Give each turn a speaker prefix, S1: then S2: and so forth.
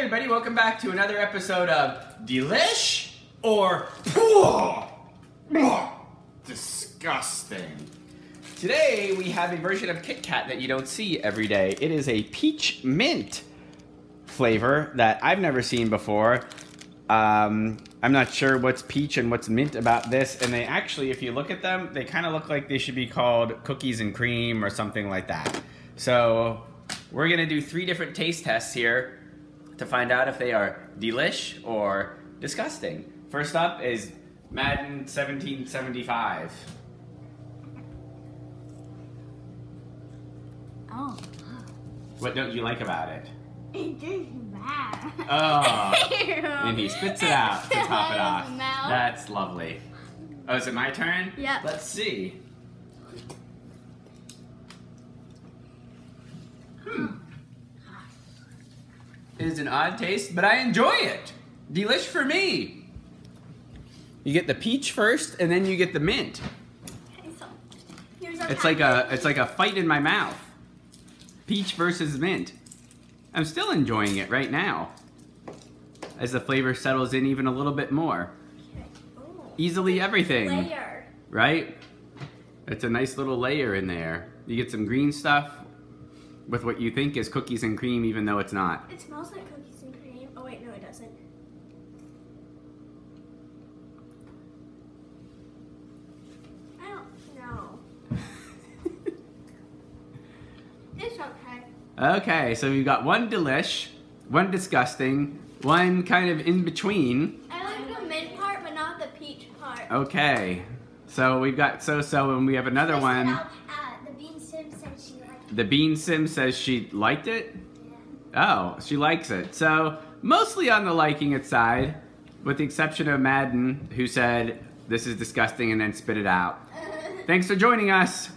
S1: everybody, welcome back to another episode of Delish or Disgusting. Today we have a version of Kit Kat that you don't see every day. It is a peach mint flavor that I've never seen before. I'm not sure what's peach and what's mint about this, and they actually, if you look at them, they kind of look like they should be called cookies and cream or something like that. So we're gonna do 3 different taste tests here to find out if they are delish or disgusting. First up is Madden 1775.
S2: Oh.
S1: What don't you like about it?
S2: It tastes bad.
S1: Oh, and he spits it out to top it off. That's lovely. Oh, is it my turn?
S2: Yep.
S1: Let's see. It is an odd taste, but I enjoy it. Delish for me. You get the peach first, and then you get the mint.
S2: Okay, so here's our
S1: It's like a fight in my mouth. Peach versus mint. I'm still enjoying it right now, as the flavor settles in even a little bit more.
S2: Okay. Oh.
S1: Easily everything.
S2: Layer.
S1: Right? It's a nice little layer in there. You get some green stuff with what you think is cookies and cream, even though it's not.
S2: It smells like cookies and cream. Oh wait, no it doesn't. I don't know. It's okay.
S1: Okay, so we've got one delish, one disgusting, one kind of in between.
S2: I like the mint part, but not the peach part.
S1: Okay, so we've got so-so, and we have another one.
S2: The Bean Sim said she liked it.
S1: The Bean Sim says she liked it?
S2: Yeah.
S1: Oh, she likes it. So, mostly on the liking it side, with the exception of Madden, who said, this is disgusting, and then spit it out. Thanks for joining us.